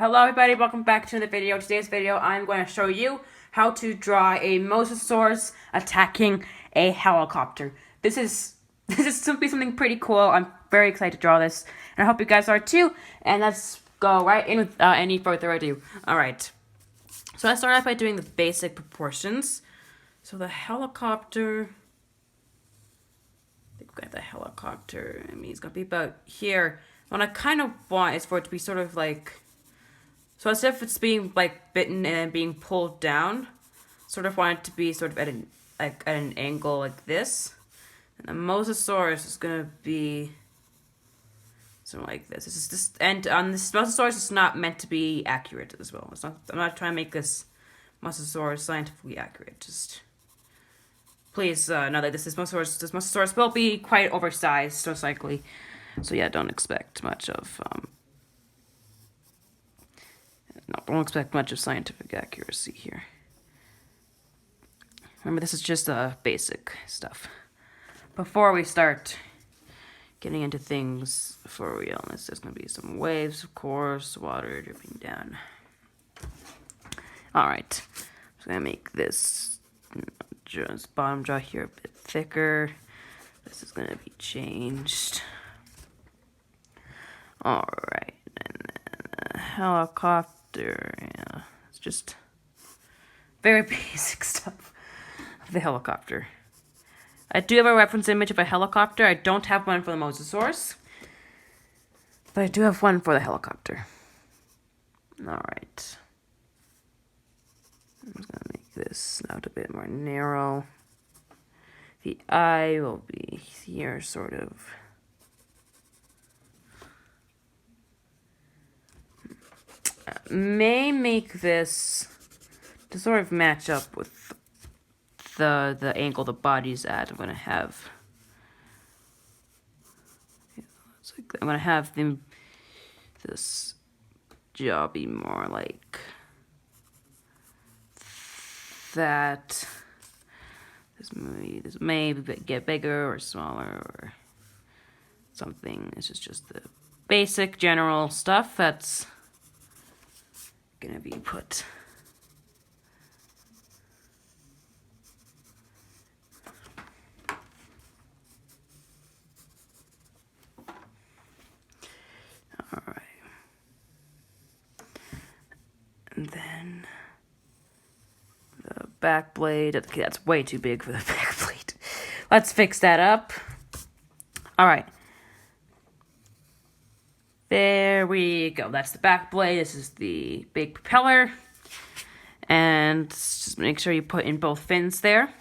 Hello everybody, welcome back to the video. Today's video, I'm going to show you how to draw a MOSASAURUS attacking a helicopter. This is simply something pretty cool. I'm very excited to draw this, and I hope you guys are too. And let's go right in without any further ado. Alright, so I start off by doing the basic proportions. So the helicopter, I think we've got the helicopter, he's going to be about here. What I kind of want is for it to be sort of like, so as if it's being like bitten and then being pulled down, sort of want it to be sort of at an angle like this. And the MOSASAURUS is gonna be something like this. This is just, and on this MOSASAURUS, it's not meant to be accurate as well. It's not. I'm not trying to make this MOSASAURUS scientifically accurate. Just please know that this MOSASAURUS will be quite oversized, most likely. So yeah, don't expect much of don't expect much of scientific accuracy here. Remember, this is just basic stuff. Before we start getting into things for real, there's going to be some waves, of course, water dripping down. Alright, I'm just going to make this bottom jaw here a bit thicker. This is going to be changed. Alright, and then helicopter. Yeah, it's just very basic stuff of the helicopter. I do have a reference image of a helicopter. I don't have one for the MOSASAURUS, but I do have one for the helicopter. Alright. I'm just going to make this out a bit more narrow. The eye will be here, sort of. May make this to sort of match up with the angle the body's at. I'm gonna have this jaw be more like that. This may get bigger or smaller or something. This is just the basic general stuff that's gonna be put. All right, and then the back blade. Okay, that's way too big for the back blade. Let's fix that up. All right. There we go. That's the back blade. This is the big propeller. And just make sure you put in both fins there.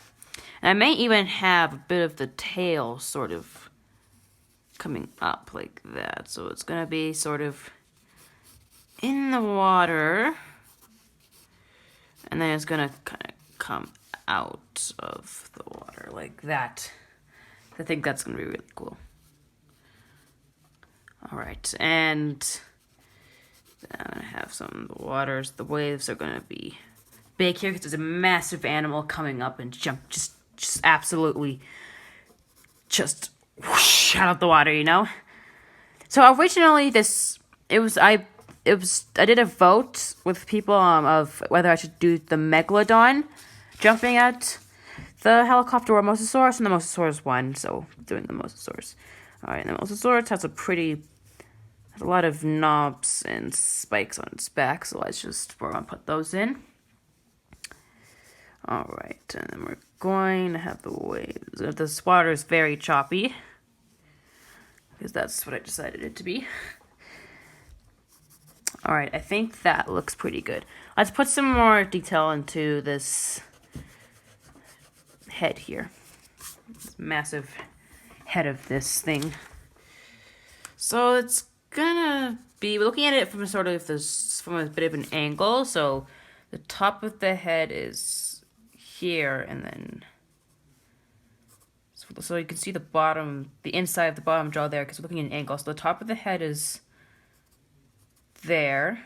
And I may even have a bit of the tail sort of coming up like that. So it's going to be sort of in the water. And then it's going to kind of come out of the water like that. I think that's going to be really cool. Alright, and then I'm going to have some of the waters. The waves are going to be big here because there's a massive animal coming up and just absolutely just whoosh out of the water, you know? So originally I did a vote with people of whether I should do the Megalodon jumping at the helicopter or MOSASAURUS, and the MOSASAURUS won, so doing the MOSASAURUS. Alright, and the MOSASAURUS has a lot of knobs and spikes on its back, so let's just, we're going to put those in. Alright, and then we're going to have the waves. This water is very choppy, because that's what I decided it to be. Alright, I think that looks pretty good. Let's put some more detail into this head here. This massive head of this thing. So it's gonna be, we're looking at it from sort of from a bit of an angle. So the top of the head is here, and then so you can see the bottom, the inside of the bottom jaw there, because we're looking at an angle. So the top of the head is there.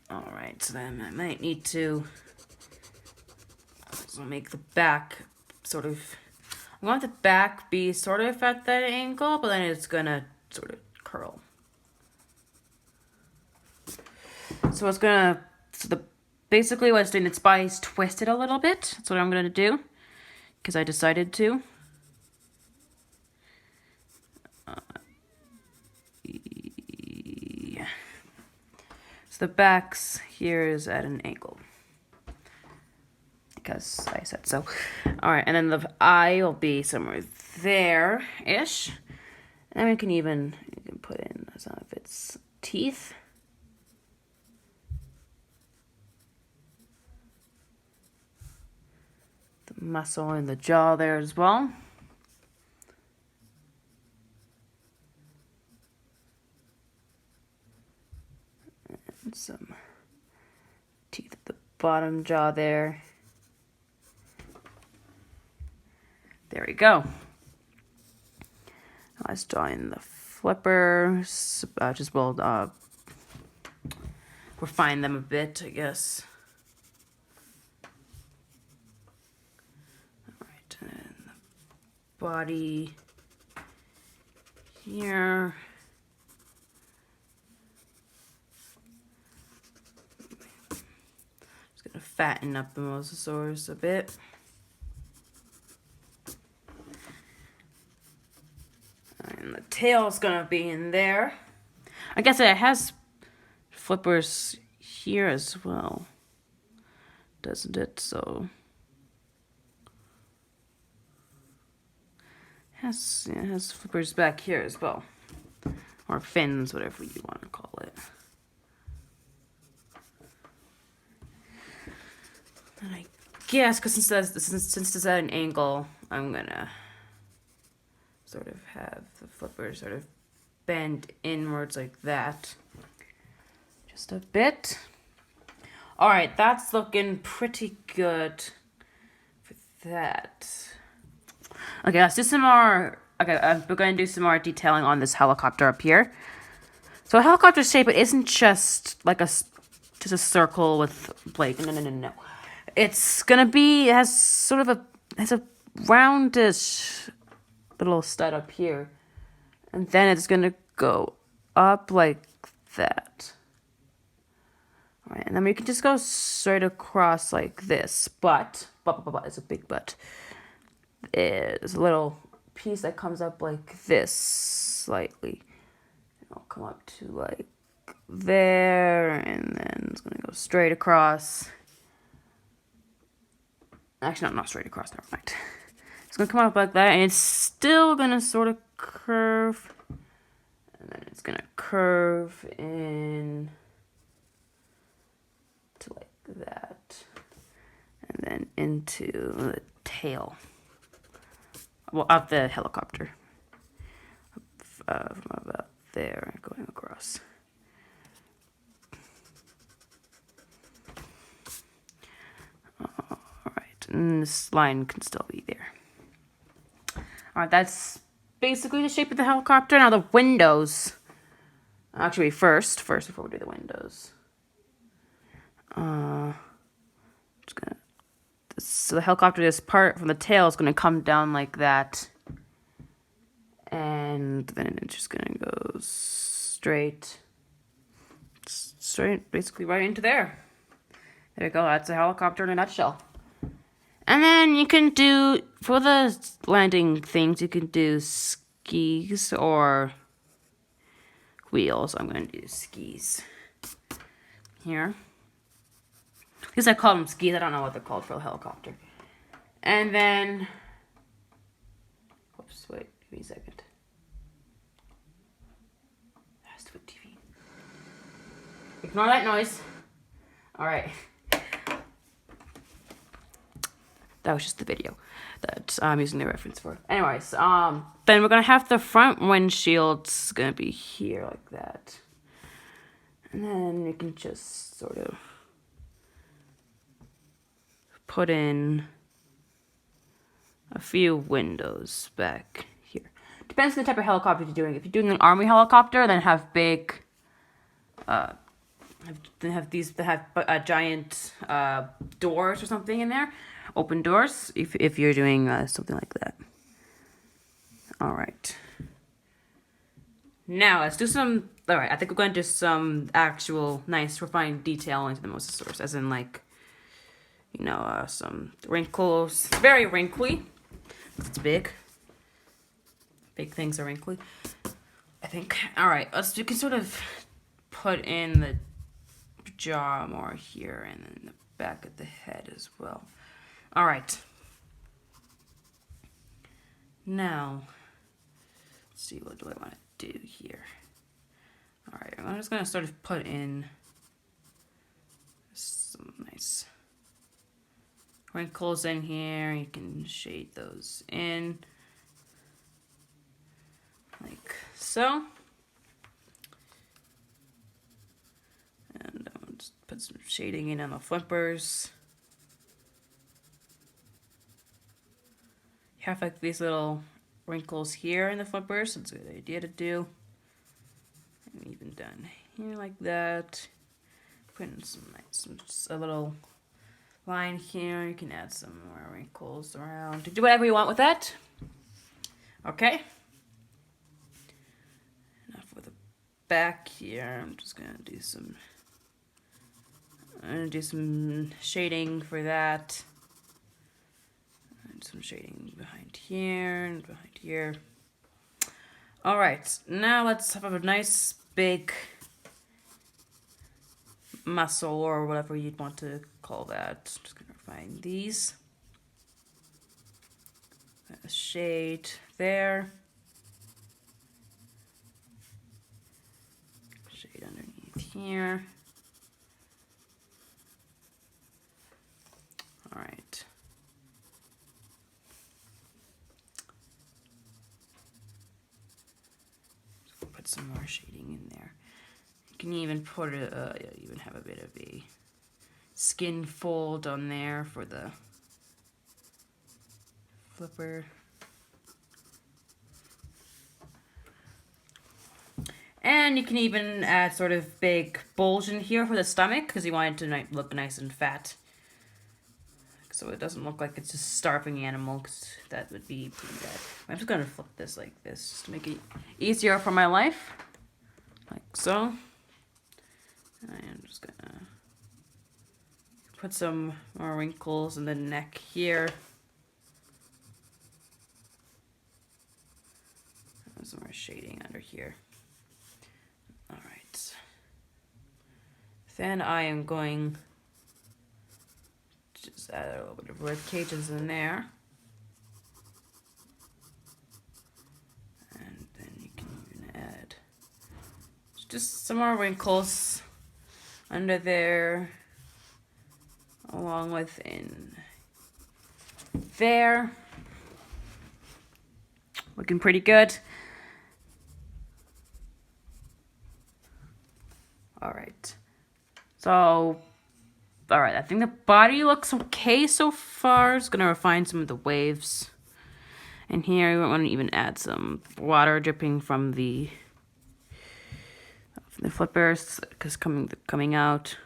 All right, so then I might need to also make the back sort of, I want the back be sort of at that angle, but then it's gonna sort of curl. So it's gonna, basically what it's doing, its body's twisted a little bit. That's what I'm gonna do, because I decided to. Yeah. So the back's here is at an angle, because I said so. Alright, and then the eye will be somewhere there-ish. And then you can put in some of its teeth. The muscle in the jaw there as well. And some teeth at the bottom jaw there. There we go. Let's draw in the flippers. Just will refine them a bit, I guess. Alright, and then the body here. Just gonna fatten up the MOSASAURUS a bit. And the tail's gonna be in there. I guess it has flippers here as well, doesn't it? So it has flippers back here as well, or fins, whatever you want to call it. And I guess because since it's at an angle, I'm gonna sort of have the flippers sort of bend inwards like that. Just a bit. Alright, that's looking pretty good for that. Okay, let's do some more. Okay, we're going to do some more detailing on this helicopter up here. So a helicopter shape, it isn't just like just a circle with blade. No. It's gonna be, it has a roundish little stud up here, and then it's gonna go up like that. All right, and then we can just go straight across like this, but it's a big but. There's a little piece that comes up like this slightly. It'll come up to like there, and then it's gonna go straight across. Actually, not straight across, never mind. It's gonna come up like that, and it's still gonna sort of curve, and then it's gonna curve in to like that, and then into the tail, well, of the helicopter, from about there, going across. All right, and this line can still be there. Alright, that's basically the shape of the helicopter. Now the windows. Actually, first before we do the windows. So the helicopter, this part from the tail is going to come down like that. And then it's just going to go straight, basically right into there. There you go, that's a helicopter in a nutshell. And then you can do, for the landing things, you can do skis or wheels. I'm going to do skis here. At least I call them skis. I don't know what they're called for a helicopter. And then, whoops, wait, give me a second. That's the TV. Ignore that noise. All right. That was just the video that I'm using the reference for. Anyways, then we're gonna have the front windshields gonna be here like that, and then you can just sort of put in a few windows back here. Depends on the type of helicopter you're doing. If you're doing an army helicopter, then have big, they have giant doors or something in there. Open doors if you're doing something like that. All right. Now let's do some. All right, I think we're going to do some actual nice refined detail into the Mosasaurus, as in like, you know, some wrinkles. It's very wrinkly. It's big. Big things are wrinkly, I think. All right, we can sort of put in the jaw more here and then the back of the head as well. All right. Now, let's see, what do I want to do here? All right, I'm just going to sort of put in some nice wrinkles in here. You can shade those in like so. And I'll just put some shading in on the flippers. You have like these little wrinkles here in the flippers, so it's a good idea to do. And even done here like that. Putting a little line here. You can add some more wrinkles around. Do whatever you want with that. Okay. Now for the back here, I'm just gonna do some. I'm gonna do some shading for that. And some shading behind here and behind here. All right, now let's have a nice big muscle or whatever you'd want to call that. Just gonna find these. A shade there. Shade underneath here. All right. Put some more shading in there. You can even put even have a bit of a skin fold on there for the flipper. And you can even add sort of big bulge in here for the stomach because you want it to look nice and fat. So it doesn't look like it's a starving animal, because that would be pretty bad. I'm just going to flip this like this just to make it easier for my life. Like so. I'm just going to put some more wrinkles in the neck here. And some more shading under here. All right. Then I am going to just add a little bit of rib cages in there. And then you can even add just some more wrinkles under there, along with in there. Looking pretty good. All right. So, all right, I think the body looks okay so far. Just gonna refine some of the waves. And here we want to even add some water dripping from the flippers, because coming out.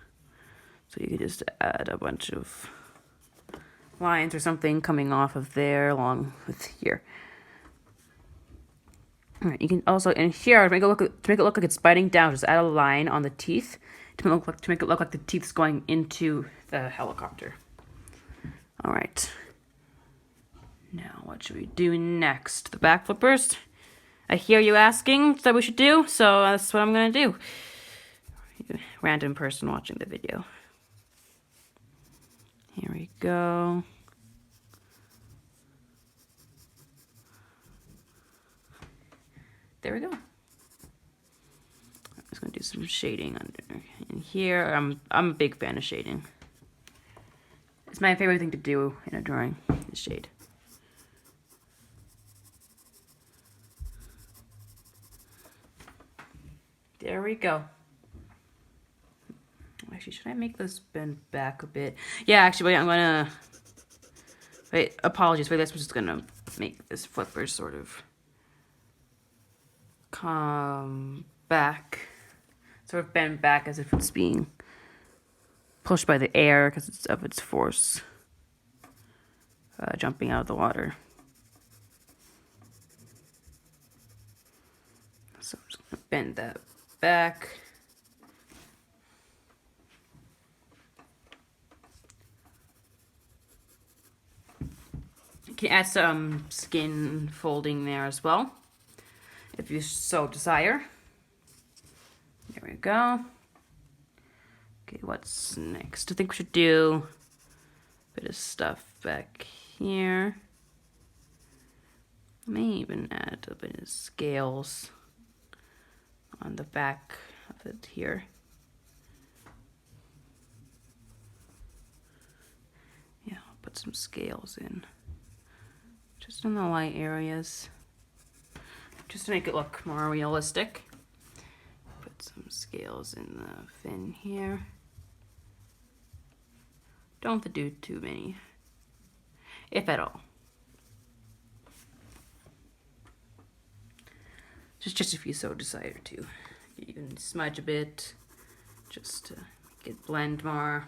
So you could just add a bunch of lines or something coming off of there along with here. All right, you can also in here to make it look like it's biting down. Just add a line on the teeth to make it look like the teeth's going into the helicopter. All right. Now what should we do next? The back flippers. I hear you asking what we should do, so that's what I'm gonna do. Random person watching the video. Here we go. There we go. I'm just gonna do some shading under in here. I'm a big fan of shading. It's my favorite thing to do in a drawing, is shade. There we go. Actually, should I make this bend back a bit? Yeah, actually, wait, I'm gonna... Wait, apologies. Wait, that's just gonna make this flipper sort of come back. Sort of bend back as if it's being pushed by the air because of its force jumping out of the water. So I'm just gonna bend that back. You can add some skin folding there as well, if you so desire. There we go. Okay, what's next? I think we should do a bit of stuff back here. I may even add a bit of scales on the back of it here. Yeah, I'll put some scales in. Just in the light areas. Just to make it look more realistic. Put some scales in the fin here. Don't have to do too many, if at all. Just if you so desire to. You even smudge a bit, just to make it blend more.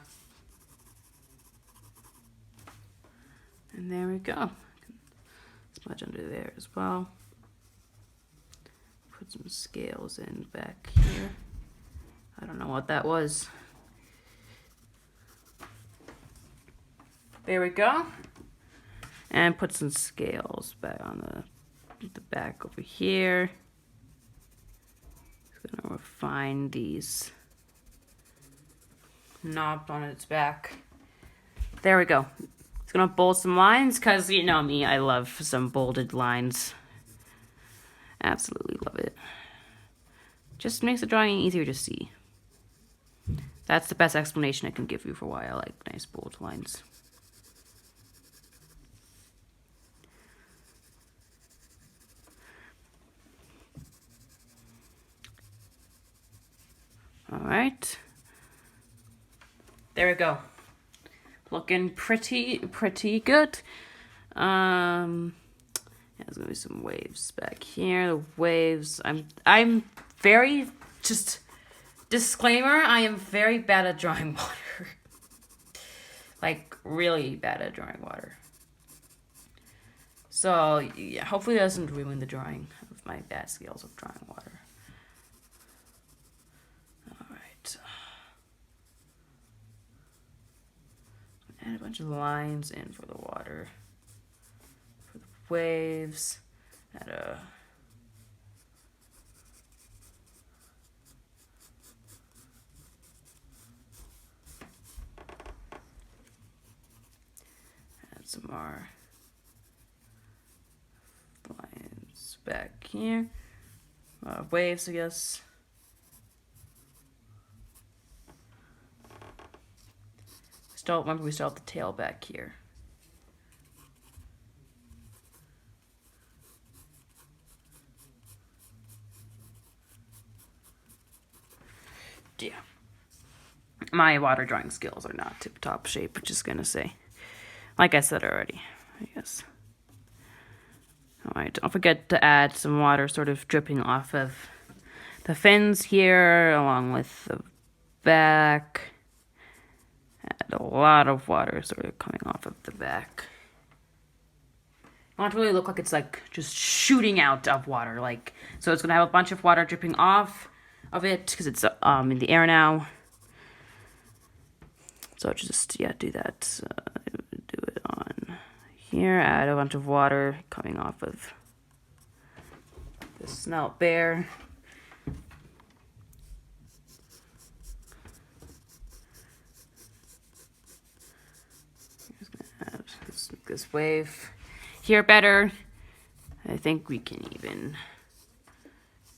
And there we go. Smudge under there as well. Put some scales in back here. I don't know what that was. There we go. And put some scales back on the back over here. Just gonna refine these knobs on its back. There we go. It's gonna bold some lines, because you know me, I love some bolded lines. Absolutely love it. Just makes the drawing easier to see. That's the best explanation I can give you for why I like nice bold lines. All right. There we go. Looking pretty good. Yeah, there's gonna be some waves back here. The waves. I'm very, just disclaimer, I am very bad at drawing water. Like really bad at drawing water. So yeah, hopefully it doesn't ruin the drawing of my bad skills of drawing water. Alright. Add a bunch of lines in for the water. For the waves. Add some more lines back here. Waves, I guess. Remember, we still have the tail back here. Yeah. My water drawing skills are not tip-top shape, just gonna say. Like I said already, I guess. Alright, don't forget to add some water sort of dripping off of the fins here, along with the back. Add a lot of water sort of coming off of the back. I want it to really look like it's like just shooting out of water. Like, so it's going to have a bunch of water dripping off of it because it's in the air now. So just, yeah, do that. Do it on here. Add a bunch of water coming off of the snout there. This wave here better. I think we can even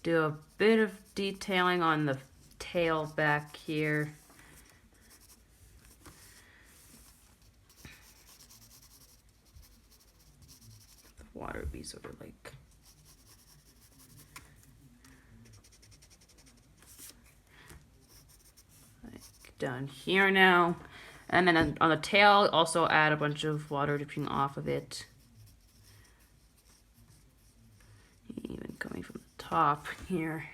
do a bit of detailing on the tail back here. The water would be sort of like down here now. And then on the tail, also add a bunch of water dripping off of it. Even coming from the top here.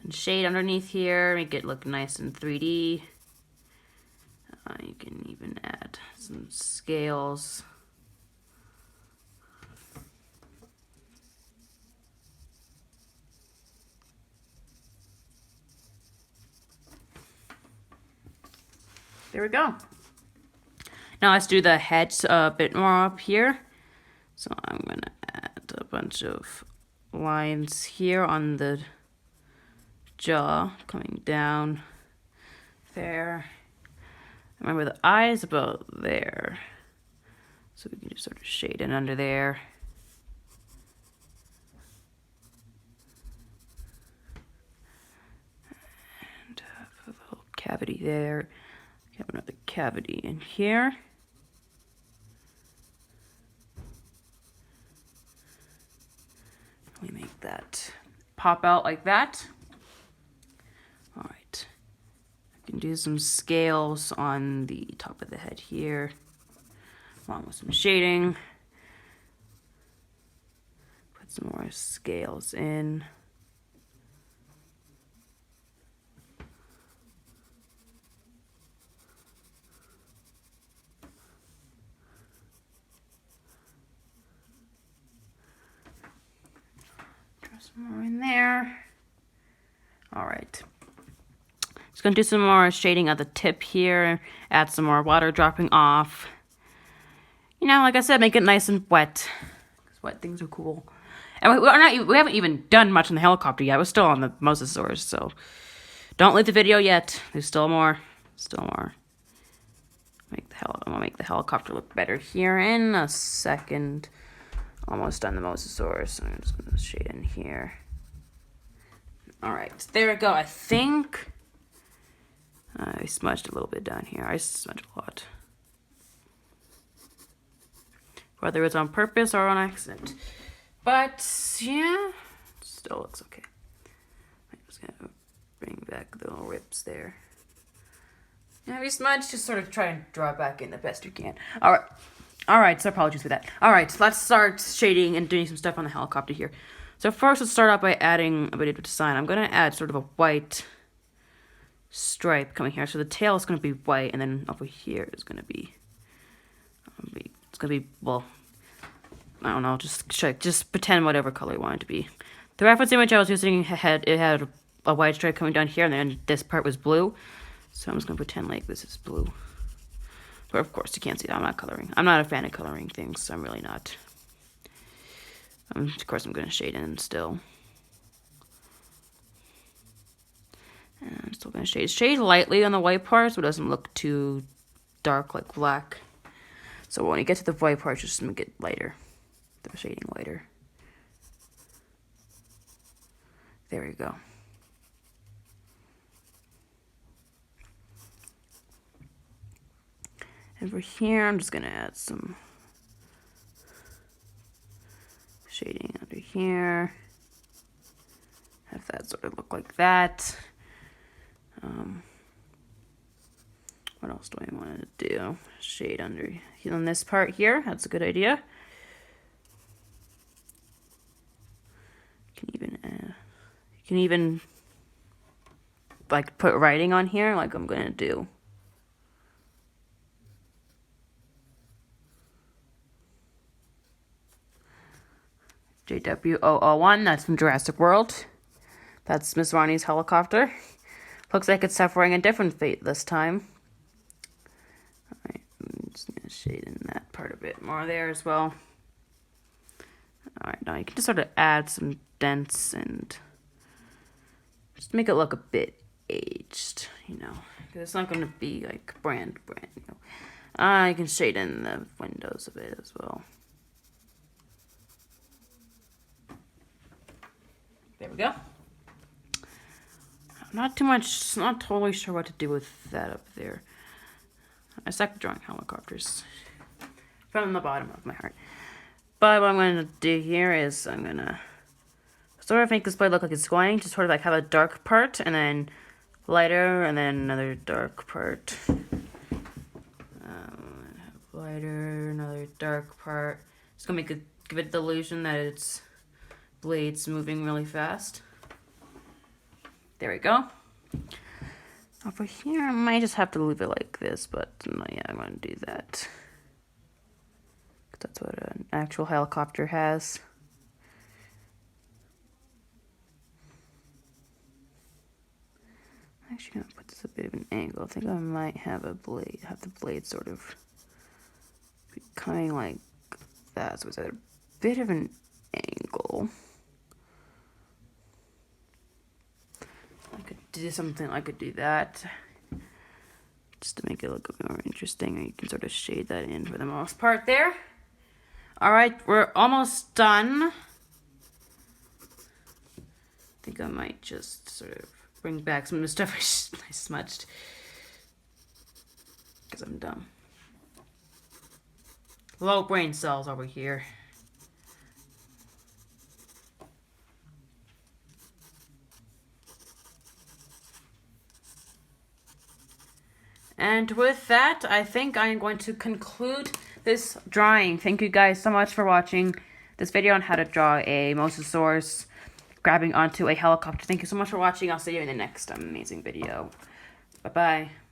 And shade underneath here, make it look nice and 3D. You can even add some scales. There we go. Now let's do the head a bit more up here. So I'm going to add a bunch of lines here on the jaw, coming down there. Remember the eyes about there. So we can just sort of shade in under there. And have a little cavity there. Have another cavity in here. We make that pop out like that. All right. I can do some scales on the top of the head here, along with some shading. Put some more scales in. Some more in there. All right. Just gonna do some more shading at the tip here. Add some more water dropping off. You know, like I said, make it nice and wet. Because wet things are cool. And we haven't even done much on the helicopter yet. We're still on the MOSASAURUS, so don't leave the video yet. There's still more. Still more. I'm gonna make the helicopter look better here in a second. Almost done the MOSASAURUS. I'm just going to shade in here. Alright, there we go. I think I smudged a little bit down here. I smudged a lot. Whether it's on purpose or on accident. But, yeah, it still looks okay. I'm just going to bring back the little rips there. Yeah, if you smudge, just sort of try and draw it back in the best you can. Alright. Alright, so apologies for that. Alright, let's start shading and doing some stuff on the helicopter here. So first, let's start out by adding a bit of design. I'm going to add sort of a white stripe coming here. So the tail is going to be white, and then over here is going to be, it's going to be, well, I don't know, just pretend whatever color you want it to be. The reference image I was using, it had a white stripe coming down here, and then this part was blue. So I'm just going to pretend like this is blue. But of course, you can't see that. I'm not coloring. I'm not a fan of coloring things, so I'm really not. Of course, I'm going to shade in still. And I'm still going to shade lightly on the white part so it doesn't look too dark like black. So when you get to the white part, just make it lighter. The shading lighter. There we go. Over here, I'm just going to add some shading under here. Have that sort of look like that. What else do I want to do? Shade under on this part here. That's a good idea. You can even like put writing on here, like I'm going to do. JW001, that's from Jurassic World. That's Miss Ronnie's helicopter. Looks like it's suffering a different fate this time. Alright, I'm just going to shade in that part a bit more there as well. Alright, now you can just sort of add some dents and just make it look a bit aged, you know. Because it's not going to be like brand new. You can shade in the windows a bit as well. There we go. Not totally sure what to do with that up there. I suck drawing helicopters from the bottom of my heart. But what I'm going to do here is I'm going to sort of make this blade look like it's going to sort of like have a dark part and then lighter and then another dark part. Lighter, another dark part. Just going to give it the illusion that it's blades moving really fast. There we go. Over here, I might just have to leave it like this, but yeah, I'm going to do that. That's what an actual helicopter has. actually gonna put this a bit of an angle. I think I might have the blade sort of becoming like that. So it's at a bit of an angle. I could do something, I could do that. Just to make it look a bit more interesting, or you can sort of shade that in for the most part there. Alright, we're almost done. I think I might just sort of bring back some of the stuff I smudged. Because I'm dumb. Low brain cells over here. And with that, I think I'm going to conclude this drawing. Thank you guys so much for watching this video on how to draw a MOSASAURUS grabbing onto a helicopter. Thank you so much for watching. I'll see you in the next amazing video. Bye-bye.